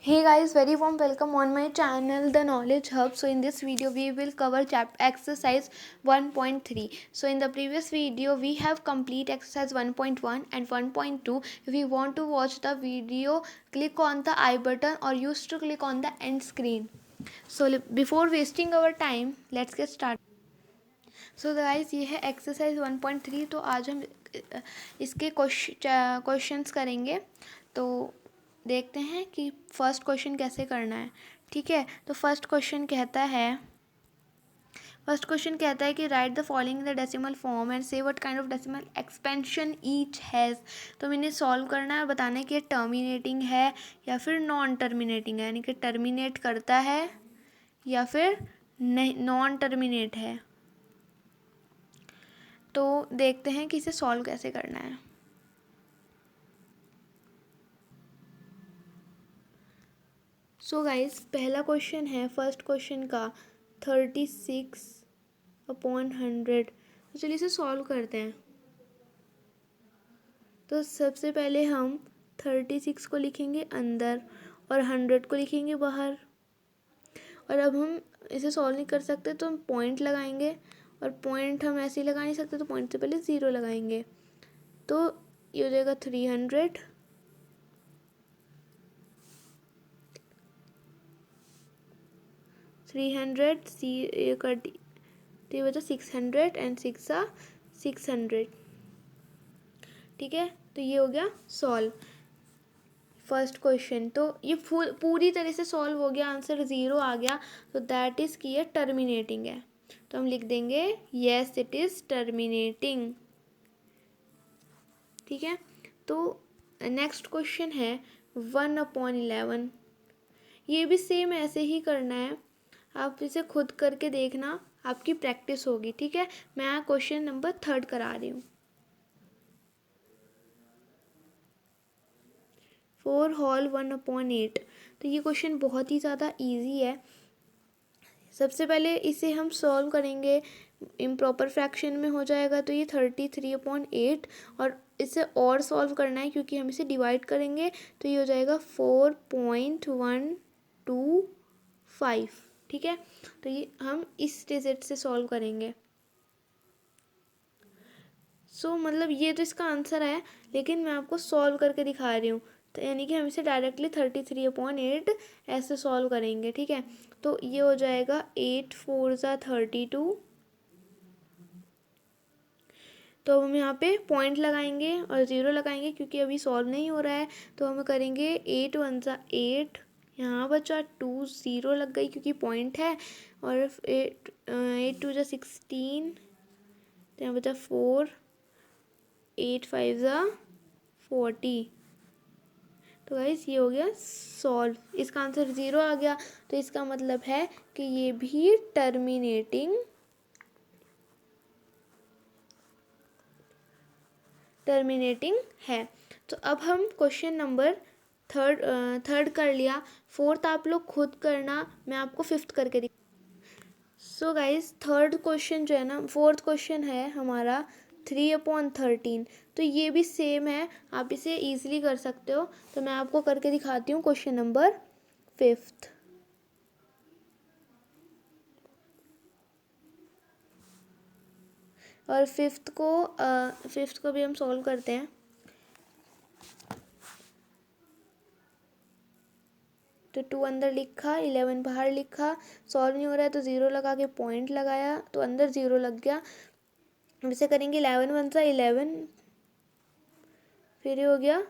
Hey guys, very warm welcome on my channel The Knowledge Hub. So in this video we will cover exercise 1.3. So in the previous video we have complete exercise 1.1 and 1.2. If you want to watch the video, click on the I button or use to click on the end screen. So before wasting our time, let's get started. So guys ये है exercise 1.3. तो आज हम इसके questions करेंगे. तो देखते हैं कि फर्स्ट क्वेश्चन कैसे करना है. ठीक है, तो फर्स्ट क्वेश्चन कहता है कि write the following in the decimal form and say what kind of decimal expansion each has. तो मैंने सॉल्व करना है, बताना है कि ये टर्मिनेटिंग है या फिर नॉन टर्मिनेटिंग है, यानी कि टर्मिनेट करता है या फिर नहीं नॉन टर्मिनेट है. तो देखते हैं कि इसे सॉल्व कैसे करना है. सो गाइस, पहला क्वेश्चन है फर्स्ट क्वेश्चन का 36/100. तो चलिए इसे सॉल्व करते हैं. तो सबसे पहले हम 36 को लिखेंगे अंदर और 100 को लिखेंगे बाहर. और अब हम इसे सॉल्व नहीं कर सकते तो हम पॉइंट लगाएंगे, और पॉइंट हम ऐसे ही लगा नहीं सकते तो पॉइंट से पहले 0 लगाएंगे. तो ये हो जाएगा 300. ये कर दी तो ये बचा 600 एंड 600. ठीक है, तो ये हो गया सॉल्व फर्स्ट क्वेश्चन. तो ये पूरी तरह से सॉल्व हो गया, आंसर 0 आ गया. तो दैट इज़ कि ये टर्मिनेटिंग है. तो हम लिख देंगे येस इट इज़ टर्मिनेटिंग. ठीक है, तो नेक्स्ट क्वेश्चन है 1/11. ये भी सेम ऐसे ही करना है. आप इसे खुद करके देखना, आपकी प्रैक्टिस होगी. ठीक है, मैं क्वेश्चन नंबर 3 करा रही हूँ. 4 होल 1/8. तो ये क्वेश्चन बहुत ही ज़्यादा इजी है. सबसे पहले इसे हम सॉल्व करेंगे, इम्प्रॉपर फ्रैक्शन में हो जाएगा. तो ये 33/8. और इसे और सॉल्व करना है क्योंकि हम इसे डिवाइड करेंगे. तो ये हो जाएगा 4.125. ठीक है, तो ये हम इस डिजिट से सॉल्व करेंगे. मतलब ये तो इसका आंसर है, लेकिन मैं आपको सॉल्व करके दिखा रही हूँ. तो यानी कि हम इसे डायरेक्टली 33/8 ऐसे सॉल्व करेंगे. ठीक है, तो ये हो जाएगा 8 4 ज़ा 32. तो हम यहाँ पे पॉइंट लगाएंगे और 0 लगाएंगे क्योंकि अभी सॉल्व नहीं हो रहा है. तो हम करेंगे 8 1 ज़ा 8. यहाँ बचा 2, 0 लग गई क्योंकि पॉइंट है. और 8 2 ज़ा 16. तो यहाँ बचा 4. 8 5 ज़ा 40. तो गाइस ये हो गया सॉल्व. इसका आंसर 0 आ गया. तो इसका मतलब है कि ये भी टर्मिनेटिंग है. तो अब हम क्वेश्चन नंबर थर्ड कर लिया. फोर्थ आप लोग खुद करना, मैं आपको फिफ्थ करके दिखा. सो गाइस, थर्ड क्वेश्चन जो है ना, फोर्थ क्वेश्चन है हमारा 3/13. तो ये भी सेम है, आप इसे ईजिली कर सकते हो. तो मैं आपको करके दिखाती हूँ क्वेश्चन नंबर फिफ्थ. और फिफ्थ को भी हम सॉल्व करते हैं. तो 2 अंदर लिखा, 11 बाहर लिखा. सॉल्व नहीं हो रहा है तो 0 लगा के पॉइंट लगाया, तो अंदर 0 लग गया. हम इसे करेंगे 11 1 सा 11. फिर ये हो गया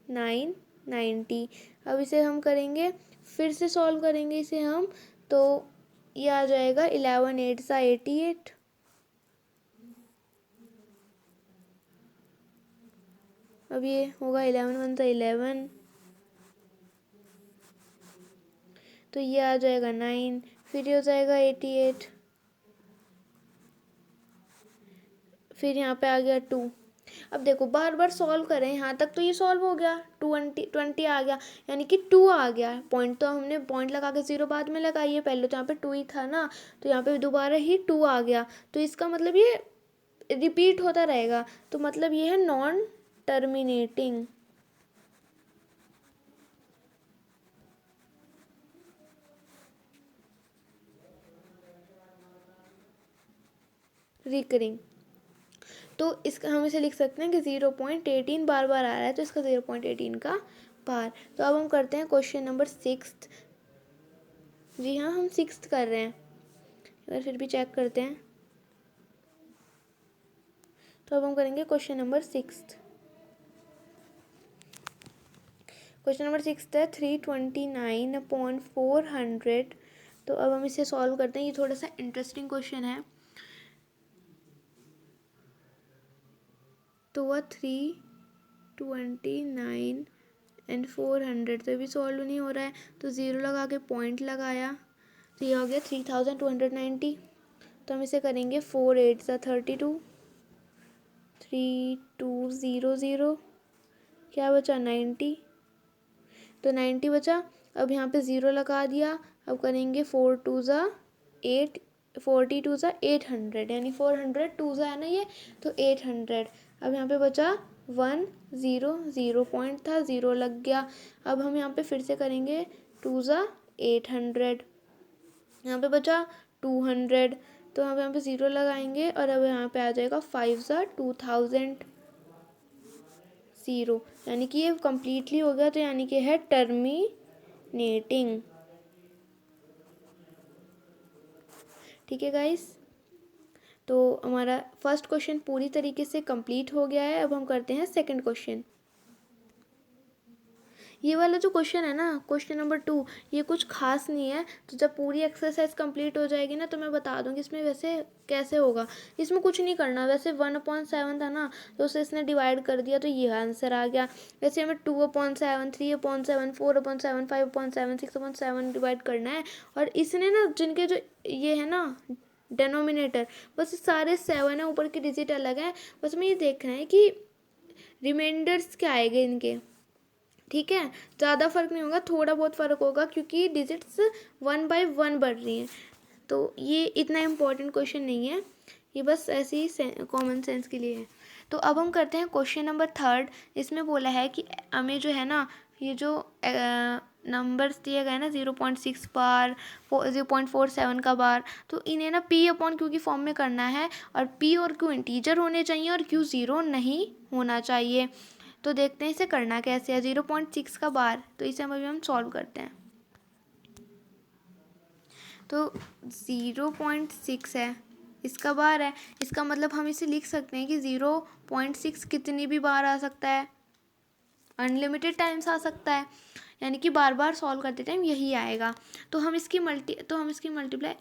9 90. अब इसे हम करेंगे, फिर से सॉल्व करेंगे इसे हम. तो ये आ जाएगा 11 8 सा 88. अब ये होगा 11 1 सा 11. तो ये आ जाएगा 9. फिर ये हो जाएगा 88. फिर यहाँ पे आ गया 2. अब देखो बार बार सॉल्व करें, यहाँ तक तो ये सॉल्व हो गया. 20 आ गया, यानी कि 2 आ गया. पॉइंट तो हमने पॉइंट लगा के 0 बाद में लगाई है, पहले तो यहाँ पे 2 ही था ना. तो यहाँ पे दोबारा ही 2 आ गया. तो इसका मतलब ये रिपीट होता रहेगा. तो मतलब ये है नॉन टर्मिनेटिंग. रिकरिंग। तो इसका हम इसे लिख सकते हैं कि 0.18 बार बार आ रहा है, तो इसका 0.18 का बार। तो अब हम करते हैं क्वेश्चन नंबर 6। जी हाँ, हम 6 कर रहे हैं, अगर फिर भी चेक करते हैं। तो अब हम करेंगे क्वेश्चन नंबर 6। क्वेश्चन नंबर 6 है 329/400। तो अब हम इसे सॉल्व करते हैं। ये थोड़ा सा इंटरेस्टिंग क्वेश्चन है। तो वह 329/400, तो भी सॉल्व नहीं हो रहा है, तो ज़ीरो लगा के पॉइंट लगाया, तो ये हो गया 3290। तो हम इसे करेंगे 4 8 32, 3200, क्या बचा 90, तो 90 बचा। अब यहाँ पे ज़ीरो लगा दिया। अब करेंगे 4 2 8, 42 800, यानी 400 2 है ना ये, तो 800। अब यहाँ पे बचा 100, पॉइंट था, ज़ीरो लग गया। अब हम यहाँ पे फिर से करेंगे 2 800, यहाँ पे बचा 200, तो अब यहाँ पे ज़ीरो लगाएंगे और अब यहाँ पे आ जाएगा 5 2000, ज़ीरो, यानी कि ये कम्प्लीटली हो गया, तो यानी कि है टर्मिनेटिंग। ठीक है गाइस, तो हमारा फर्स्ट क्वेश्चन पूरी तरीके से कंप्लीट हो गया है। अब हम करते हैं सेकंड क्वेश्चन। ये वाला जो क्वेश्चन है ना, क्वेश्चन नंबर 2, ये कुछ खास नहीं है। तो जब पूरी एक्सरसाइज कंप्लीट हो जाएगी ना, तो मैं बता दूंगी इसमें वैसे कैसे होगा। इसमें कुछ नहीं करना, वैसे 1/7 था ना, तो उसे इसने डिवाइड कर दिया, तो ये आंसर आ गया। वैसे हमें 2/7, 3/7, 4/7, 5/7, 6/7 डिवाइड करना है। और इसने ना जिनके जो ये है ना डेनोमिनेटर, बस सारे 7 है, ऊपर के डिजिट अलग है, बस हमें ये देखना है कि रिमाइंडर्स क्या आएंगे इनके। ठीक है, ज़्यादा फर्क नहीं होगा, थोड़ा बहुत फ़र्क होगा, क्योंकि डिजिट्स 1 बाय 1 बढ़ रही हैं। तो ये इतना इम्पोर्टेंट क्वेश्चन नहीं है, ये बस ऐसे ही कॉमन सेंस के लिए है। तो अब हम करते हैं क्वेश्चन नंबर 3। इसमें बोला है कि हमें जो है ना, ये जो नंबर्स दिए गए ना 0.6 बार, 0.47 का बार, तो इन्हें ना P/Q की फॉर्म में करना है। और P और Q इंटीजर होने चाहिए और Q 0 नहीं होना चाहिए। तो देखते हैं इसे करना कैसे है। 0.6 का बार, तो इसे अभी हम सॉल्व करते हैं। तो 0.6 है, इसका बार है, इसका मतलब हम इसे लिख सकते हैं कि 0.6 कितनी भी बार आ सकता है, अनलिमिटेड टाइम्स आ सकता है, यानी कि बार बार सॉल्व करते टाइम यही आएगा। तो हम इसकी मल्टीप्लाई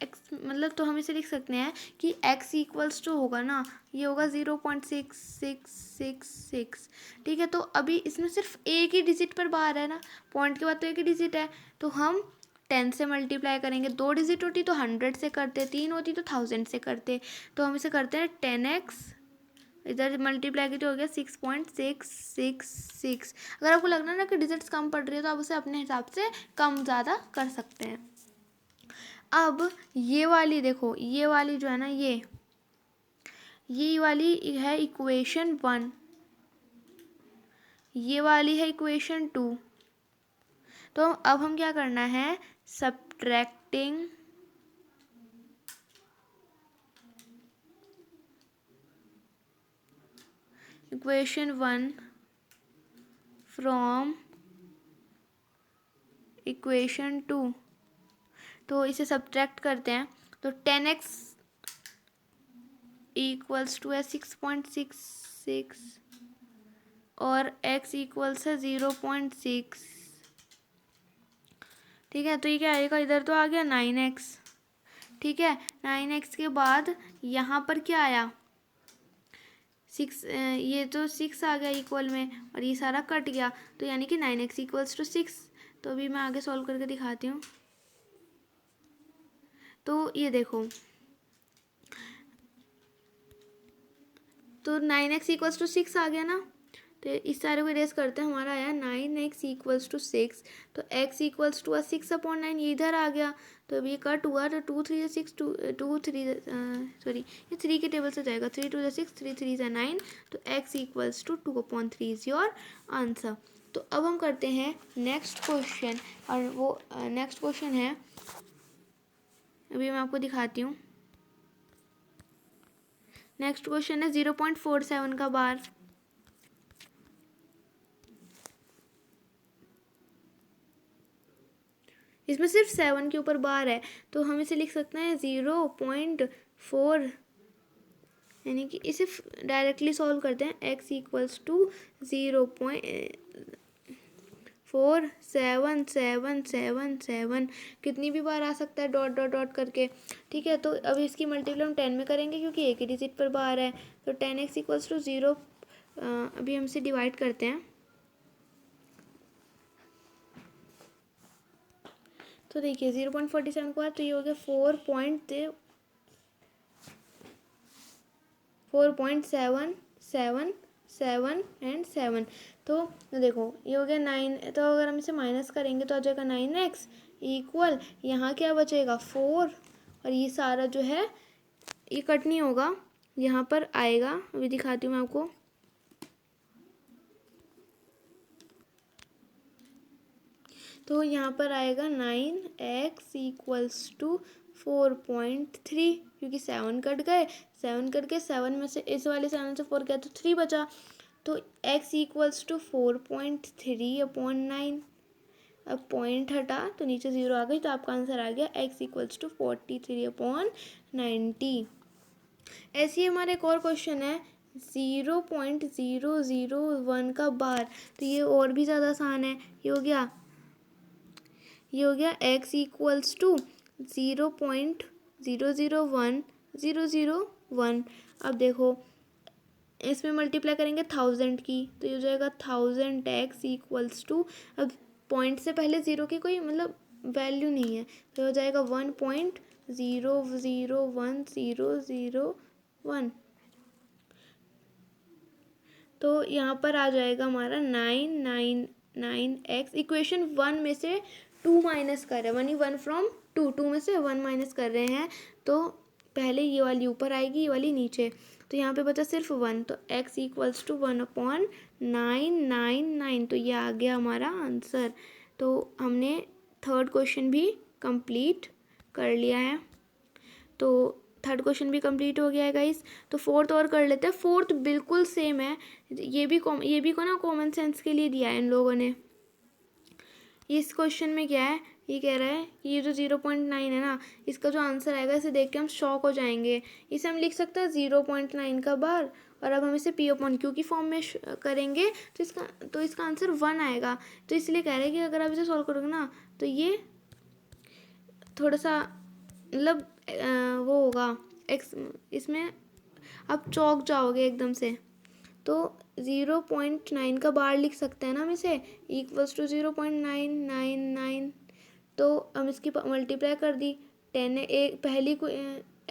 एक्स, मतलब तो हम इसे लिख सकते हैं कि x इक्वल्स जो होगा ना, ये होगा 0.6666। ठीक है, तो अभी इसमें सिर्फ एक ही डिजिट पर बार है ना, पॉइंट के बाद तो एक ही डिजिट है, तो हम 10 से मल्टीप्लाई करेंगे। 2 डिजिट होती तो 100 से करते, 3 होती तो 1000 से करते। तो हम इसे करते हैं 10x, इधर मल्टीप्लाई की तो हो गया 6.666। अगर आपको लग रहा है ना कि डिजिट्स कम पड़ रही है, तो आप उसे अपने हिसाब से कम ज़्यादा कर सकते हैं। अब ये वाली देखो, ये वाली जो है ना, ये वाली है इक्वेशन 1, ये वाली है इक्वेशन 2। तो अब हम क्या करना है, सब्ट्रैक्टिंग इक्वेशन 1 फ्रॉम इक्वेशन 2। तो इसे सब्ट्रैक्ट करते हैं, तो 10x इक्वल्स टू है 6.66 और x इक्वल्स है 0.6। ठीक है, तो ये क्या आएगा, इधर तो आ गया 9x। ठीक है, 9x के बाद यहाँ पर क्या आया, 6, ये तो 6 आ गया इक्वल में, और ये सारा कट गया, तो यानी कि 9x इक्वल्स टू 6। तो अभी मैं आगे सॉल्व करके दिखाती हूँ। तो ये देखो, तो 9x इक्वल्स टू 6 आ गया ना, तो इस सारे को इरेज करते हैं, हमारा आया 9x इक्वल्स टू 6। तो x इक्वल्स टू 6/9, ये इधर आ गया, तो अब ये कट हुआ, तो 2 3 6, 2 3 सॉरी ये 3 के टेबल से जाएगा, 3 2 6, 3 3 9, तो x equals to 2/3 is your answer. तो अब हम करते हैं नेक्स्ट क्वेश्चन, और वो नेक्स्ट क्वेश्चन है, अभी मैं आपको दिखाती हूँ। नेक्स्ट क्वेश्चन है 0.47 का बार। इसमें सिर्फ 7 के ऊपर बार है, तो हम इसे लिख सकते हैं 0.4, यानी कि इसे डायरेक्टली सॉल्व करते हैं। x इक्वल्स टू 0.4777, कितनी भी बार आ सकता है डॉट डॉट डॉट करके, ठीक है। तो अब इसकी मल्टीप्लाई हम 10 में करेंगे क्योंकि एक ही डिजिट पर बार है, तो 10x इक्वल्स टू 0, अभी हम इसे डिवाइड करते हैं। तो देखिए 0.47 को तो ये हो गया 4.777 एंड 7। तो देखो ये हो गया 9, तो अगर हम इसे माइनस करेंगे तो आ जाएगा 9x इक्वल, यहाँ क्या बचेगा 4, और ये सारा जो है ये कट नहीं होगा, यहाँ पर आएगा, अभी दिखाती हूँ मैं आपको। तो यहाँ पर आएगा 9x इक्वल्स टू 4.3, क्योंकि 7 कट गए, 7 में से इस वाले 7 से 4 गया तो 3 बचा, तो x इक्वल्स टू 4.3/9। अब पॉइंट हटा तो नीचे 0 आ गई, तो आपका आंसर आ गया x इक्वल्स टू 43/90। ऐसे ही हमारा एक और क्वेश्चन है 0.001 का बार, तो ये और भी ज़्यादा आसान है। ये हो गया x इक्वल्स टू 0.001001। अब देखो इसमें मल्टीप्लाई करेंगे 1000 की, तो ये हो जाएगा 1000x इक्वल्स टू, अब पॉइंट से पहले 0 की कोई मतलब वैल्यू नहीं है, तो हो जाएगा 1.001001। तो यहाँ पर आ जाएगा हमारा 999x। इक्वेशन 1 में से 2 माइनस कर रहे हैं, 1 फ्रॉम 2 में से 1 माइनस कर रहे हैं, तो पहले ये वाली ऊपर आएगी, ये वाली नीचे, तो यहाँ पे बचा सिर्फ 1, तो x इक्वल्स टू 1/999, तो ये आ गया हमारा आंसर। तो हमने थर्ड क्वेश्चन भी कंप्लीट कर लिया है, तो थर्ड क्वेश्चन भी कंप्लीट हो गया है गाइस। तो फोर्थ और कर लेते हैं। फोर्थ बिल्कुल सेम है, ये भी को ना कॉमन सेंस के लिए दिया है इन लोगों ने। इस क्वेश्चन में क्या है, ये कह रहा है कि ये जो 0.9 है ना, इसका जो आंसर आएगा इसे देख के हम शॉक हो जाएंगे। इसे हम लिख सकते हैं 0.9 का बार, और अब हम इसे p/q की फॉर्म में करेंगे तो इसका आंसर 1 आएगा। तो इसलिए कह रहे हैं कि अगर आप इसे सॉल्व करोगे ना, तो ये थोड़ा सा मतलब वो होगा इसमें आप चौंक जाओगे एकदम से। तो 0.9 का बार लिख सकते हैं ना हम इसे, इक्वल्स टू 0.999। तो हम इसकी मल्टीप्लाई कर दी 10, पहली को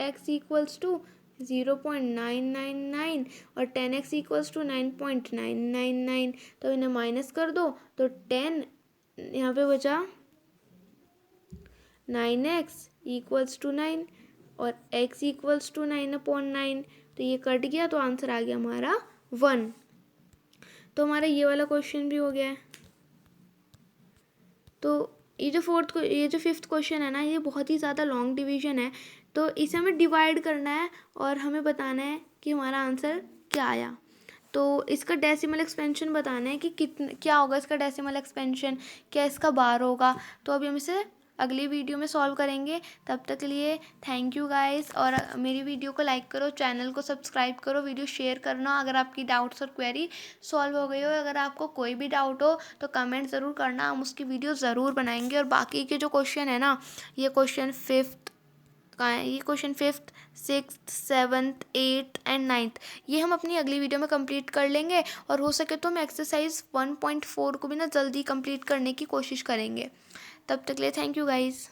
x इक्वल्स टू 0.999 और 10x इक्वल्स टू 9.999, तो इन्हें माइनस कर दो, तो 10 यहाँ पे बचा 9x इक्वल्स टू 9 और x इक्वल्स टू 9/9, तो ये कट गया, तो आंसर आ गया हमारा 1। तो हमारा ये वाला क्वेश्चन भी हो गया है। तो ये जो फिफ्थ क्वेश्चन है ना, ये बहुत ही ज़्यादा लॉन्ग डिवीजन है, तो इसे हमें डिवाइड करना है और हमें बताना है कि हमारा आंसर क्या आया। तो इसका डेसिमल एक्सपेंशन बताना है कि क्या होगा इसका डेसिमल एक्सपेंशन, क्या इसका बार होगा। तो अभी हम इसे अगली वीडियो में सॉल्व करेंगे। तब तक के लिए थैंक यू गाइस, और मेरी वीडियो को लाइक करो, चैनल को सब्सक्राइब करो, वीडियो शेयर करना अगर आपकी डाउट्स और क्वेरी सॉल्व हो गई हो। अगर आपको कोई भी डाउट हो तो कमेंट ज़रूर करना, हम उसकी वीडियो ज़रूर बनाएंगे। और बाकी के जो क्वेश्चन है ना, ये क्वेश्चन 5th का है, ये question 5th 6th 7th 8th and 9th, ये हम अपनी अगली वीडियो में कंप्लीट कर लेंगे। और हो सके तो हम एक्सरसाइज 1.4 को भी ना जल्दी कंप्लीट करने की कोशिश करेंगे। तब तक के लिए थैंक यू गाइज़।